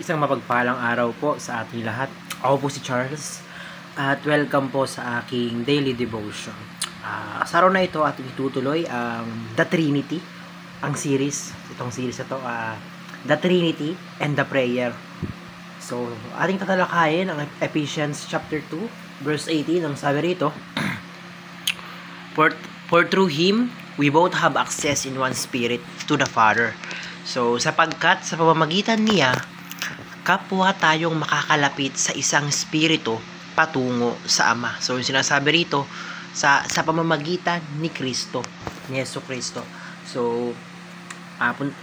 Isang mapagpalang araw po sa ating lahat. Ako po si Charles at welcome po sa aking daily devotion. Sa araw na ito ating itutuloy ang The Trinity, ang series. Itong series na ito, The Trinity and the Prayer. So, ating tatalakayin ang Ephesians chapter 2, verse 18. Ang sabi rito, For through Him, we both have access in one spirit to the Father. So, sapagkat sa pamamagitan niya, kapwa tayong makakalapit sa isang spirito patungo sa Ama. So, yung sinasabi rito, sa pamamagitan ni Kristo, ni Yesu Kristo. So,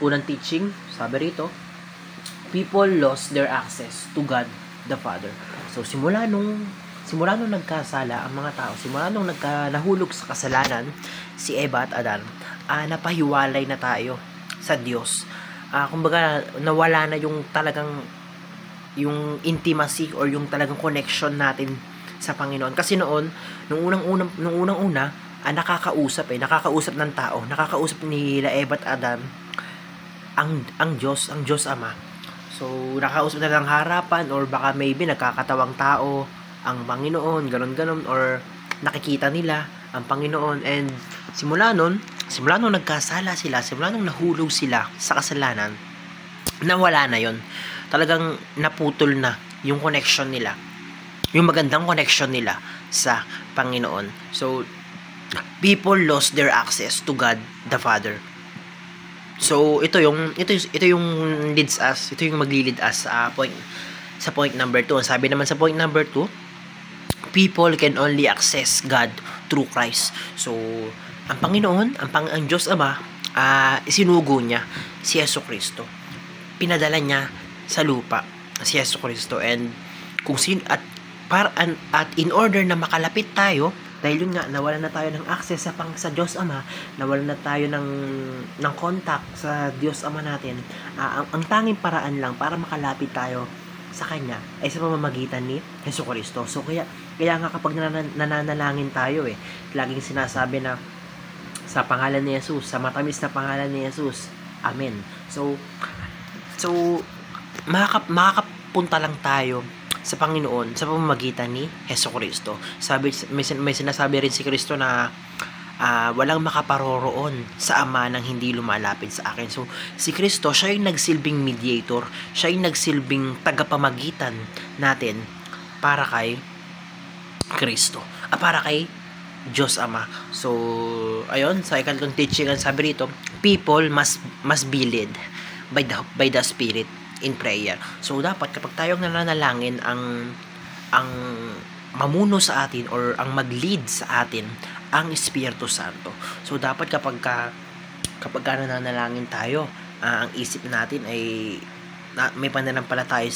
unang teaching, sabi rito, people lost their access to God the Father. So, simula nung nagkasala ang mga tao, simula nung nahulog sa kasalanan, si Eva at Adan, napahiwalay na tayo sa Diyos. Kumbaga, nawala na yung talagang yung intimacy or yung talagang connection natin sa Panginoon. Kasi noon, nung unang-una, nakakausap ng tao, nakakausap ni Eva at Adan ang Diyos Ama. So, nakakausap na ng harapan or baka maybe nagkakatawang tao ang Panginoon, ganon, or nakikita nila ang Panginoon. And simula nung nagkasala sila, simula nung nahulog sila sa kasalanan, nawala na yon. Talagang naputol na yung connection nila, yung magandang connection nila sa Panginoon. So, people lost their access to God the Father. So, ito yung leads us, ito yung magli-lead us sa point number 2. Sabi naman sa point number 2, people can only access God through Christ. So, ang Panginoon, ang Diyos Ama, isinugo niya si Yesu Kristo. Pinadala niya sa lupa si Yesu Kristo, and in order na makalapit tayo, dahil yun nga, nawalan na tayo ng access sa Diyos Ama, nawalan na tayo ng contact sa Diyos Ama natin, ang tanging paraan lang para makalapit tayo sa Kanya ay sa pamamagitan ni Yesu Kristo. So kaya nga kapag nananalangin tayo, laging sinasabi na sa pangalan ni Jesus, sa matamis na pangalan ni Jesus, Amen. So makakapunta lang tayo sa Panginoon sa pamamagitan ni Yesu Kristo. May sinasabi rin si Kristo na walang makaparoroon sa Ama nang hindi lumalapit sa akin. So, si Kristo, siya yung nagsilbing mediator, siya yung nagsilbing tagapamagitan natin para kay Kristo, para kay Diyos Ama. So, ayun, sa ikatlong teaching, ang sabi rito, people must be led by the Spirit in prayer. So, dapat kapag tayong nananalangin, ang mamuno sa atin or ang mag-lead sa atin ang Espiritu Santo. So, dapat kapag nananalangin tayo, ang isip natin ay may pananampalataya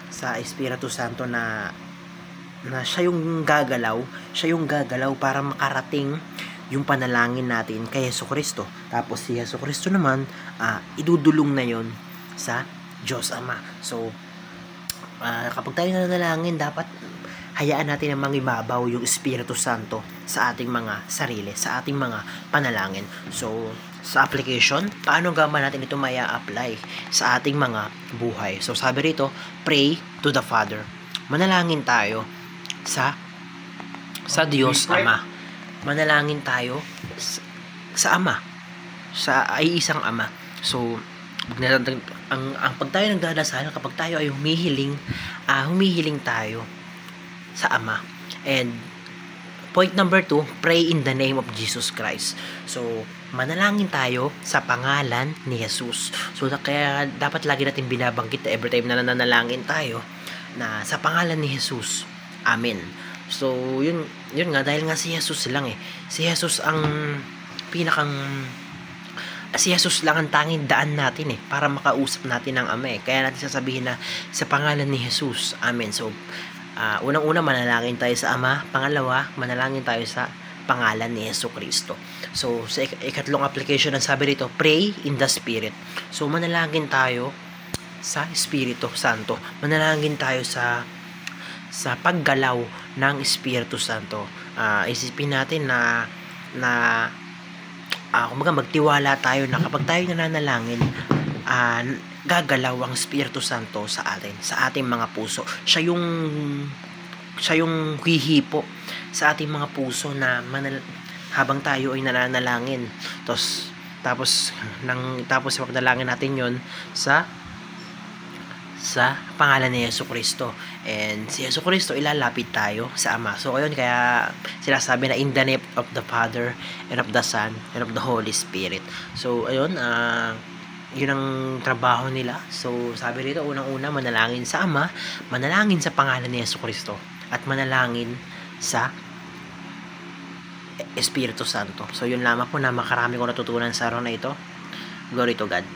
sa Espiritu Santo na siya yung gagalaw para makarating yung panalangin natin kay Yesu Kristo. Tapos si Yesu Kristo naman, idudulong na yon sa Diyos Ama. So, kapag tayo nananalangin, dapat hayaan natin na mangibabaw yung Espiritu Santo sa ating mga sarili, sa ating mga panalangin. So, sa application, paano gaman natin ito maya-apply sa ating mga buhay? So, sabi rito, pray to the Father. Manalangin tayo sa Diyos Ama. Manalangin tayo sa Ama, sa isang Ama. So, ang pag tayo nagdadasal, kapag tayo ay humihiling tayo sa Ama. And point number 2, pray in the name of Jesus Christ. So, manalangin tayo sa pangalan ni Jesus. So, kaya dapat lagi natin binabanggit every time na nananalangin tayo na sa pangalan ni Jesus. Amen. So, yun nga, dahil nga si Jesus lang Si Jesus si Jesus lang ang tanging daan natin para makausap natin ang Ama Kaya natin sasabihin na sa pangalan ni Jesus. Amen. So, unang-una, manalangin tayo sa Ama. Pangalawa, manalangin tayo sa pangalan ni Yesu Kristo. So, sa ikatlong application, ang sabi rito, pray in the Spirit. So, manalangin tayo sa Espiritu Santo. Manalangin tayo sa paggalaw ng Espiritu Santo. Isipin natin na kumbaga magtiwala tayo na kapag tayo nananalangin, gagalaw ang Espiritu Santo sa atin, sa ating mga puso. Siya yung hihipo sa ating mga puso na habang tayo ay nananalangin. Tapos pagdalangin natin yon sa pangalan ni Yesu Kristo. And si Yesu Kristo, ilalapit tayo sa Ama. So, ayun, kaya sinasabi na in the name of the Father, and of the Son, and of the Holy Spirit. So, ayun, yun ang trabaho nila. So, sabi rito, unang-una, manalangin sa Ama, manalangin sa pangalan ni Yesu Kristo, at manalangin sa Espiritu Santo. So, yun lamang po na makarami ko natutunan sa araw na ito. Glory to God.